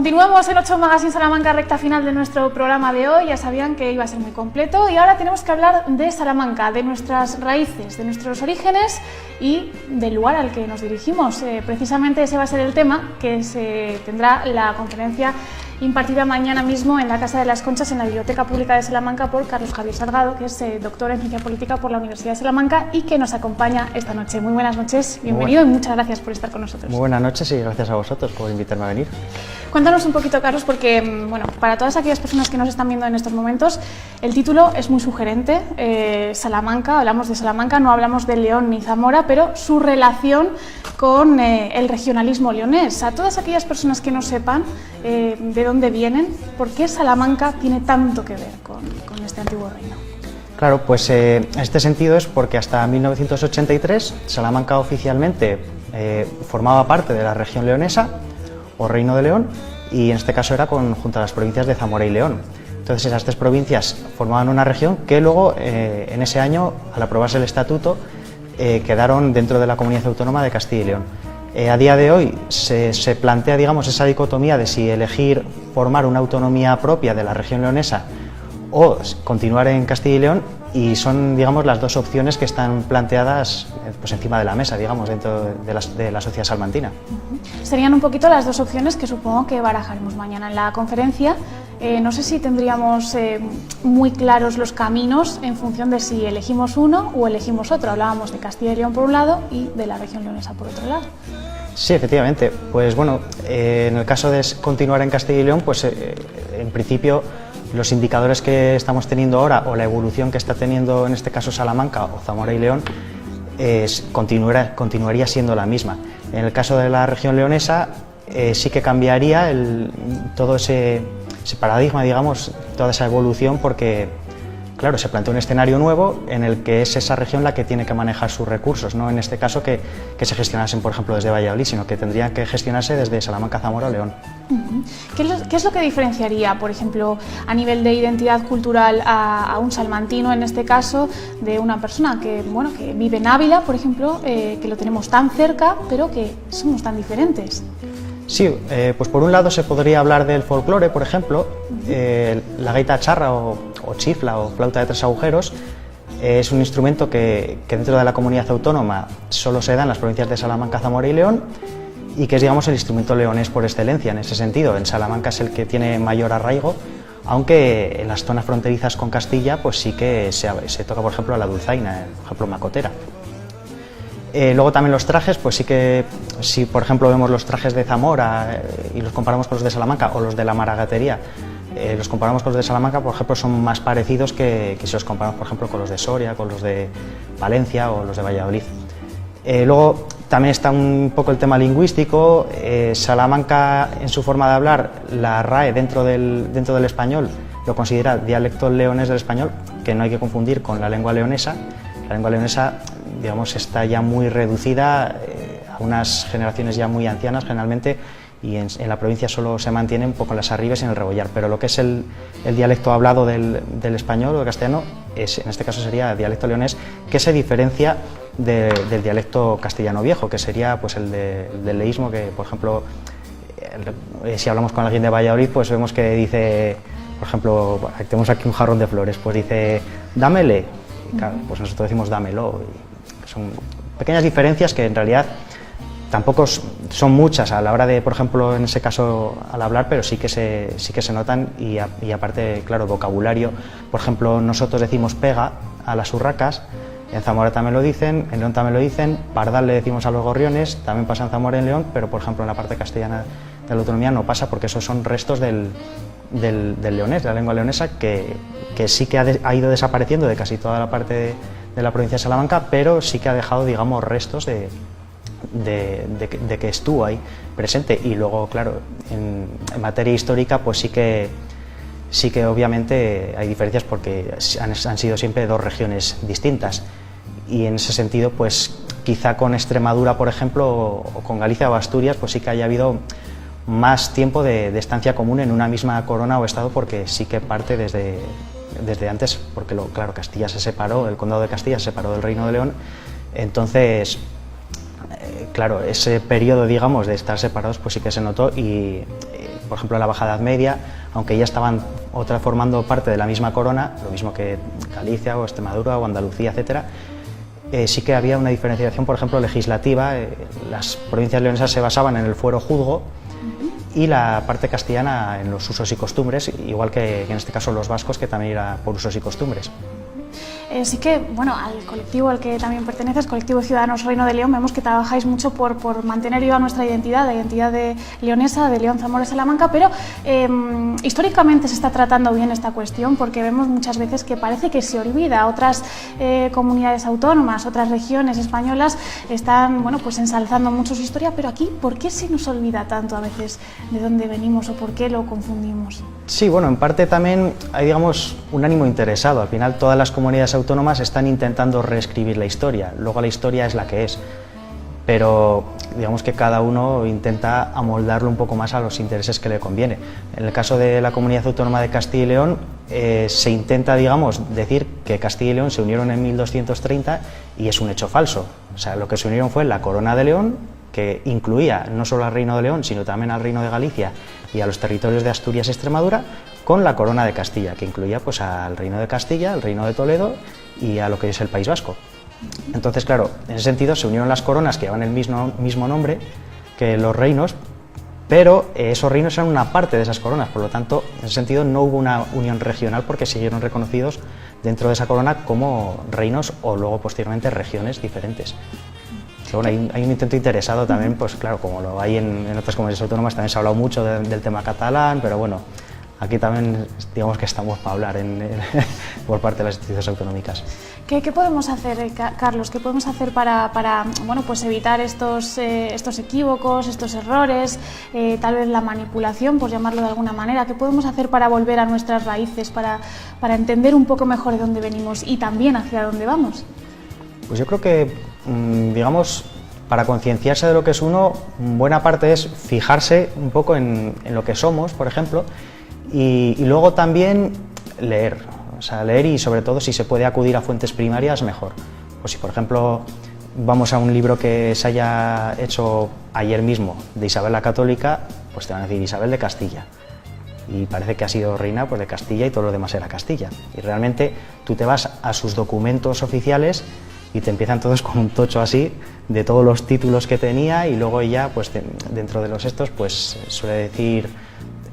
Continuamos el 8 Magazine Salamanca, recta final de nuestro programa de hoy. Ya sabían que iba a ser muy completo y ahora tenemos que hablar de Salamanca, de nuestras raíces, de nuestros orígenes y del lugar al que nos dirigimos. Precisamente ese va a ser el tema que se tendrá la conferencia impartida mañana mismo en la Casa de las Conchas, en la Biblioteca Pública de Salamanca, por Carlos Javier Salgado, que es doctor en Ciencia Política por la Universidad de Salamanca y que nos acompaña esta noche. Muy buenas noches, bienvenido y muchas gracias por estar con nosotros. Muy buenas noches y gracias a vosotros por invitarme a venir. Cuéntanos un poquito, Carlos, porque bueno, para todas aquellas personas que nos están viendo en estos momentos, el título es muy sugerente. Salamanca, hablamos de Salamanca, no hablamos de León ni Zamora, pero su relación con el regionalismo leonés. A todas aquellas personas que no sepan de dónde vienen, ¿por qué Salamanca tiene tanto que ver con este antiguo reino? Claro, pues en este sentido es porque hasta 1983 Salamanca oficialmente formaba parte de la región leonesa o Reino de León, y en este caso era junto a las provincias de Zamora y León. Entonces esas tres provincias formaban una región que luego en ese año, al aprobarse el estatuto, quedaron dentro de la comunidad autónoma de Castilla y León. A día de hoy se plantea, digamos, esa dicotomía de si elegir formar una autonomía propia de la región leonesa o continuar en Castilla y León, y son, digamos, las dos opciones que están planteadas pues encima de la mesa, digamos, dentro de la sociedad salmantina. Serían un poquito las dos opciones que supongo que barajaremos mañana en la conferencia. No sé si tendríamos muy claros los caminos en función de si elegimos uno o elegimos otro. Hablábamos de Castilla y León por un lado y de la región leonesa por otro lado. Sí, efectivamente. Pues bueno, en el caso de continuar en Castilla y León, pues en principio los indicadores que estamos teniendo ahora, o la evolución que está teniendo en este caso Salamanca o Zamora y León, continuaría siendo la misma. En el caso de la región leonesa sí que cambiaría todo ese paradigma, digamos, toda esa evolución, porque claro, se plantea un escenario nuevo en el que es esa región la que tiene que manejar sus recursos, no en este caso que se gestionasen, por ejemplo, desde Valladolid, sino que tendrían que gestionarse desde Salamanca, Zamora o León. ¿Qué es lo que diferenciaría, por ejemplo, a nivel de identidad cultural a un salmantino, en este caso, de una persona que vive en Ávila, por ejemplo, que lo tenemos tan cerca, pero que somos tan diferentes? Sí, pues por un lado se podría hablar del folclore, por ejemplo, la gaita charra o chifla o flauta de tres agujeros. Es un instrumento que dentro de la comunidad autónoma solo se da en las provincias de Salamanca, Zamora y León, y que es, digamos, el instrumento leonés por excelencia en ese sentido. En Salamanca es el que tiene mayor arraigo, aunque en las zonas fronterizas con Castilla pues sí que se toca, por ejemplo, la dulzaina, por ejemplo, macotera. Luego también los trajes, pues sí que, si por ejemplo vemos los trajes de Zamora y los comparamos con los de Salamanca, o los de la maragatería, los comparamos con los de Salamanca, por ejemplo, son más parecidos que si los comparamos, por ejemplo, con los de Soria, con los de Valencia o los de Valladolid. Luego también está un poco el tema lingüístico. Salamanca, en su forma de hablar, la RAE dentro del español lo considera dialecto leonés del español, que no hay que confundir con la lengua leonesa. La lengua leonesa, digamos, está ya muy reducida a unas generaciones ya muy ancianas generalmente, y en la provincia solo se mantiene un poco en las arribes y en el rebollar, pero lo que es el dialecto hablado del español o del castellano, en este caso sería dialecto leonés, que se diferencia del dialecto castellano viejo, que sería pues el del leísmo, que por ejemplo, si hablamos con alguien de Valladolid, pues vemos que dice, por ejemplo, tenemos aquí un jarrón de flores, pues dice, dámele. Claro, pues nosotros decimos dámelo. Son pequeñas diferencias que en realidad tampoco son muchas a la hora de, por ejemplo, en ese caso al hablar, pero sí que se notan, y aparte, claro, vocabulario. Por ejemplo, nosotros decimos pega a las urracas, en Zamora también lo dicen, en León también lo dicen, pardal le decimos a los gorriones, también pasa en Zamora y en León, pero por ejemplo en la parte castellana de la autonomía no pasa, porque esos son restos del leonés, de la lengua leonesa, que sí que ha ido desapareciendo de casi toda la parte de la provincia de Salamanca, pero sí que ha dejado, digamos, restos de que estuvo ahí presente. Y luego, claro, en materia histórica, pues sí que obviamente hay diferencias, porque han sido siempre dos regiones distintas, y en ese sentido, pues quizá con Extremadura, por ejemplo, o con Galicia o Asturias, pues sí que haya habido más tiempo de estancia común en una misma corona o estado, porque sí que parte desde antes, porque claro, Castilla se separó, el condado de Castilla se separó del Reino de León. Entonces, claro, ese periodo, digamos, de estar separados, pues sí que se notó, y por ejemplo, en la Baja Edad Media, aunque ya estaban otras formando parte de la misma corona, lo mismo que Galicia o Extremadura o Andalucía, etcétera, sí que había una diferenciación, por ejemplo, legislativa. Las provincias leonesas se basaban en el fuero juzgo y la parte castellana en los usos y costumbres, igual que en este caso los vascos, que también era por usos y costumbres. Sí que, bueno, al colectivo al que también perteneces, Colectivo Ciudadanos Reino de León, vemos que trabajáis mucho por mantener viva nuestra identidad, la identidad de leonesa, de León, Zamora y Salamanca, pero históricamente se está tratando bien esta cuestión, porque vemos muchas veces que parece que se olvida. Otras comunidades autónomas, otras regiones españolas están, bueno, pues ensalzando mucho su historia, pero aquí, ¿por qué se nos olvida tanto a veces de dónde venimos o por qué lo confundimos? Sí, bueno, en parte también hay, digamos, un ánimo interesado. Al final todas las comunidades autónomas están intentando reescribir la historia, luego la historia es la que es, pero digamos que cada uno intenta amoldarlo un poco más a los intereses que le conviene. En el caso de la Comunidad Autónoma de Castilla y León, se intenta, digamos, decir que Castilla y León se unieron en 1230 y es un hecho falso. O sea, lo que se unieron fue la Corona de León, que incluía no solo al Reino de León, sino también al Reino de Galicia y a los territorios de Asturias y Extremadura, con la Corona de Castilla, que incluía pues al Reino de Castilla, al Reino de Toledo y a lo que es el País Vasco. Entonces, claro, en ese sentido se unieron las coronas que llevan el mismo nombre que los reinos, pero esos reinos eran una parte de esas coronas, por lo tanto, en ese sentido no hubo una unión regional porque siguieron reconocidos dentro de esa corona como reinos o luego posteriormente regiones diferentes. Pero bueno, hay un intento interesado también, pues claro, como lo hay en otras comunidades autónomas, también se ha hablado mucho del tema catalán, pero bueno, aquí también digamos que estamos para hablar por parte de las instituciones autonómicas. ¿Qué podemos hacer, Carlos? ¿Qué podemos hacer para bueno, pues evitar estos equívocos, estos errores, tal vez la manipulación, por llamarlo de alguna manera? ¿Qué podemos hacer para volver a nuestras raíces, para entender un poco mejor de dónde venimos y también hacia dónde vamos? Pues yo creo que, digamos, para concienciarse de lo que es uno, buena parte es fijarse un poco en lo que somos, por ejemplo, y luego también leer, o sea, leer y sobre todo si se puede acudir a fuentes primarias, mejor. Pues si por ejemplo vamos a un libro que se haya hecho ayer mismo de Isabel la Católica, pues te van a decir Isabel de Castilla. Y parece que ha sido reina pues, de Castilla y todo lo demás era Castilla. Y realmente tú te vas a sus documentos oficiales y te empiezan todos con un tocho así de todos los títulos que tenía y luego ella, pues dentro de los estos, pues suele decir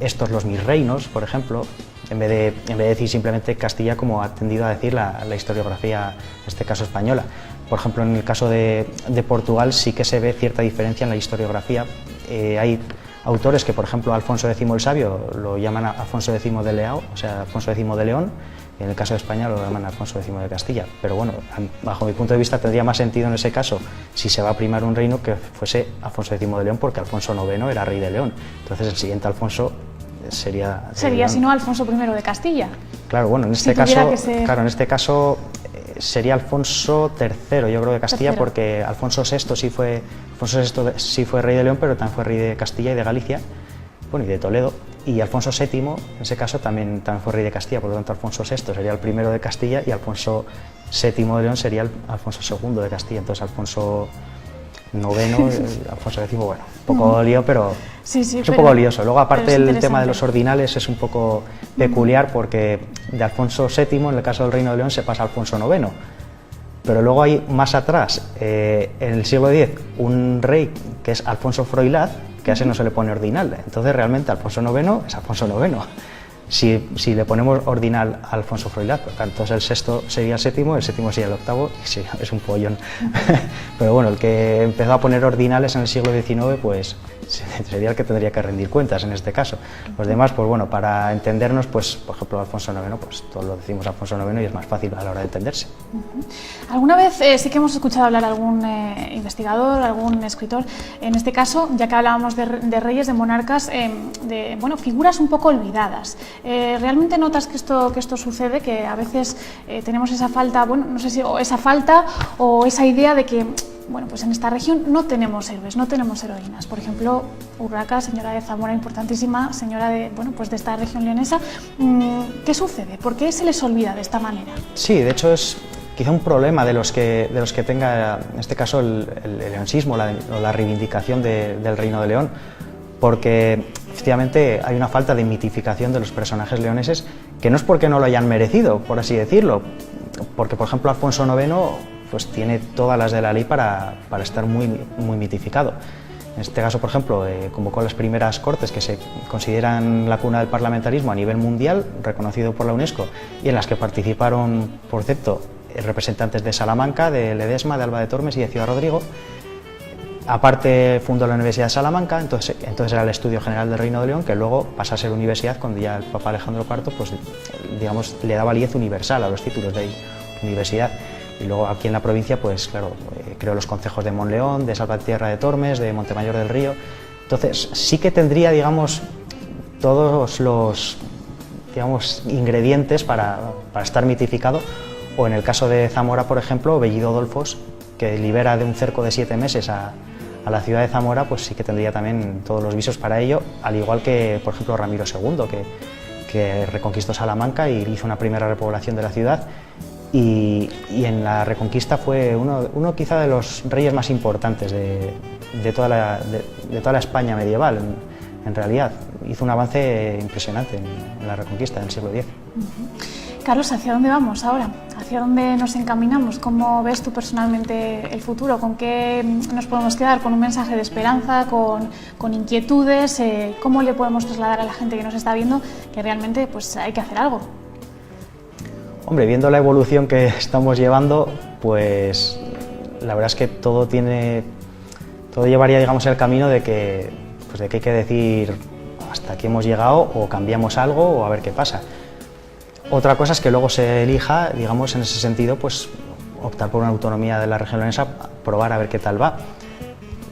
estos los mis reinos, por ejemplo, en vez de decir simplemente Castilla como ha tendido a decir la historiografía, en este caso española. Por ejemplo, en el caso de Portugal sí que se ve cierta diferencia en la historiografía. Hay autores que, por ejemplo, Alfonso X el Sabio lo llaman Alfonso X de Leao, o sea, Alfonso X de León, y en el caso de España lo llaman Alfonso X de Castilla. Pero bueno, bajo mi punto de vista tendría más sentido en ese caso, si se va a primar un reino, que fuese Alfonso X de León, porque Alfonso IX era rey de León. Entonces el siguiente Alfonso sería si no Alfonso I de Castilla. Claro, bueno, en este caso sería Alfonso III, yo creo, de Castilla, porque Alfonso VI sí fue rey de León, pero también fue rey de Castilla y de Galicia, bueno, y de Toledo, y Alfonso VII, en ese caso, también fue rey de Castilla, por lo tanto Alfonso VI sería el primero de Castilla y Alfonso VII de León sería el Alfonso II de Castilla, entonces Alfonso IX, Alfonso X, bueno, un poco lío, pero es un poco lioso. Luego, aparte, el tema de los ordinales es un poco peculiar porque de Alfonso VII, en el caso del Reino de León, se pasa a Alfonso IX. Pero luego hay más atrás, en el siglo X, un rey que es Alfonso Froilaz, que a ese no se le pone ordinal. Entonces, realmente, Alfonso IX es Alfonso IX. Si le ponemos ordinal a Alfonso Froilaz, pues, entonces el sexto sería el séptimo sería el octavo, y sí, es un pollón. Pero bueno, el que empezó a poner ordinales en el siglo XIX, pues sería el que tendría que rendir cuentas en este caso. Los demás, pues bueno, para entendernos, pues por ejemplo Alfonso IX, pues todos lo decimos Alfonso IX y es más fácil a la hora de entenderse. Alguna vez sí que hemos escuchado hablar a algún investigador, algún escritor, en este caso, ya que hablábamos de reyes, de monarcas, de bueno, figuras un poco olvidadas. ¿Realmente notas que esto sucede, que a veces tenemos esa falta, bueno, no sé si esa falta o esa idea de que, bueno, pues en esta región no tenemos héroes, no tenemos heroínas? Por ejemplo, Urraca, señora de Zamora, importantísima, señora de, bueno, pues de esta región leonesa. ¿Qué sucede? ¿Por qué se les olvida de esta manera? Sí, de hecho es quizá un problema de los que tenga, en este caso, el leonsismo o la reivindicación del Reino de León, porque efectivamente hay una falta de mitificación de los personajes leoneses, que no es porque no lo hayan merecido, por así decirlo, porque por ejemplo Alfonso IX pues tiene todas las de la ley para estar muy mitificado. En este caso, por ejemplo, convocó las primeras Cortes que se consideran la cuna del parlamentarismo a nivel mundial, reconocido por la UNESCO, y en las que participaron, por cierto, representantes de Salamanca, de Ledesma, de Alba de Tormes y de Ciudad Rodrigo. Aparte fundó la Universidad de Salamanca, entonces era el Estudio General del Reino de León, que luego pasa a ser universidad cuando ya el Papa Alejandro IV, pues, digamos, le da validez universal a los títulos de universidad. Y luego aquí en la provincia, pues claro, creó los concejos de Monleón, de Salvatierra de Tormes, de Montemayor del Río. Entonces sí que tendría, digamos, todos los, digamos, ingredientes para estar mitificado. O en el caso de Zamora, por ejemplo, Bellido Dolfos, que libera de un cerco de 7 meses a la ciudad de Zamora, pues sí que tendría también todos los visos para ello, al igual que, por ejemplo, Ramiro II, que reconquistó Salamanca y hizo una primera repoblación de la ciudad. Y en la Reconquista fue uno quizá de los reyes más importantes de toda la España medieval, en realidad. Hizo un avance impresionante en la Reconquista del siglo X. Carlos, ¿hacia dónde vamos ahora? ¿Hacia dónde nos encaminamos? ¿Cómo ves tú personalmente el futuro? ¿Con qué nos podemos quedar? ¿Con un mensaje de esperanza? ¿Con inquietudes? ¿Cómo le podemos trasladar a la gente que nos está viendo que realmente pues, hay que hacer algo? Hombre, viendo la evolución que estamos llevando, pues la verdad es que todo llevaría, digamos, el camino de que hay que decir hasta aquí hemos llegado, o cambiamos algo, o a ver qué pasa. Otra cosa es que luego se elija, digamos, en ese sentido, pues optar por una autonomía de la región leonesa, probar a ver qué tal va.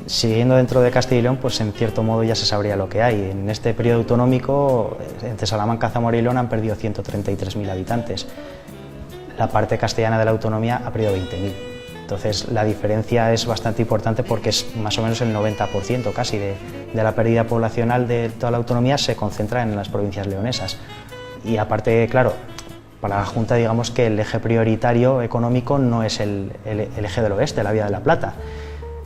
Siguiendo dentro de Castilla y León, pues en cierto modo ya se sabría lo que hay. En este periodo autonómico, entre Salamanca, Zamora y León han perdido 133.000 habitantes. La parte castellana de la autonomía ha perdido 20.000. Entonces la diferencia es bastante importante porque es más o menos el 90% casi de la pérdida poblacional de toda la autonomía se concentra en las provincias leonesas. Y aparte, claro, para la Junta digamos que el eje prioritario económico no es el eje del oeste, la Vía de la Plata.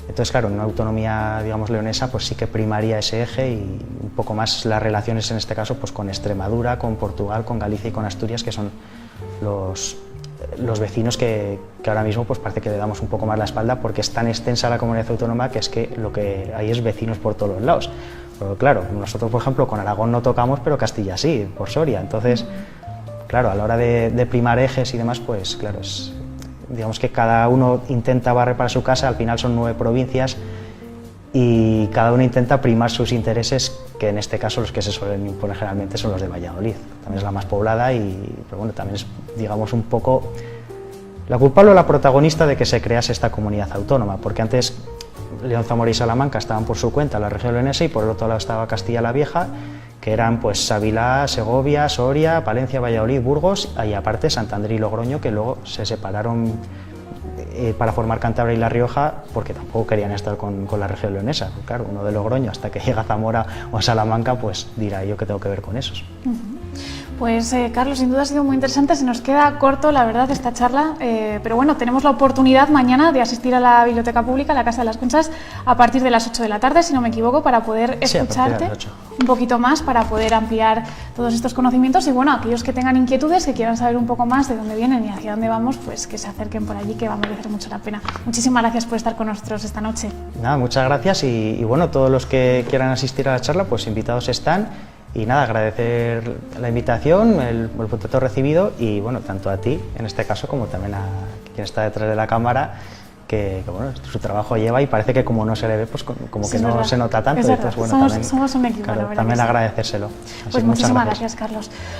Entonces, claro, en una autonomía, digamos, leonesa, pues sí que primaría ese eje y un poco más las relaciones, en este caso, pues con Extremadura, con Portugal, con Galicia y con Asturias, que son los vecinos que ahora mismo pues parece que le damos un poco más la espalda porque es tan extensa la comunidad autónoma que es que lo que hay es vecinos por todos los lados. Pero claro, nosotros, por ejemplo, con Aragón no tocamos, pero Castilla sí, por Soria. Entonces, claro, a la hora de primar ejes y demás, pues claro, digamos que cada uno intenta barrer para su casa, al final son 9 provincias y cada uno intenta primar sus intereses, que en este caso los que se suelen imponer generalmente son los de Valladolid. También es la más poblada pero bueno, también es, digamos, un poco la culpable o la protagonista de que se crease esta comunidad autónoma, porque antes León, Zamora y Salamanca estaban por su cuenta, la región leonesa, y por el otro lado estaba Castilla la Vieja, que eran pues Ávila, Segovia, Soria, Palencia, Valladolid, Burgos, y aparte Santander y Logroño, que luego se separaron para formar Cantabria y La Rioja, porque tampoco querían estar con la región leonesa. Claro, uno de Logroño hasta que llega a Zamora o a Salamanca, pues dirá yo qué tengo que ver con esos. Pues Carlos, sin duda ha sido muy interesante, se nos queda corto la verdad esta charla, pero bueno, tenemos la oportunidad mañana de asistir a la Biblioteca Pública, a la Casa de las Conchas, a partir de las 8 de la tarde, si no me equivoco, para poder escucharte un poquito más, para poder ampliar todos estos conocimientos y bueno, aquellos que tengan inquietudes, que quieran saber un poco más de dónde vienen y hacia dónde vamos, pues que se acerquen por allí, que va a merecer mucho la pena. Muchísimas gracias por estar con nosotros esta noche. Nada, muchas gracias y bueno, todos los que quieran asistir a la charla, pues invitados están. Y nada, agradecer la invitación, el contacto recibido y bueno, tanto a ti en este caso como también a quien está detrás de la cámara, que bueno, su trabajo lleva y parece que como no se le ve, pues como sí, que no se nota tanto. Entonces, bueno, somos un equipo, claro, también agradecérselo. Pues muchísimas gracias, Carlos.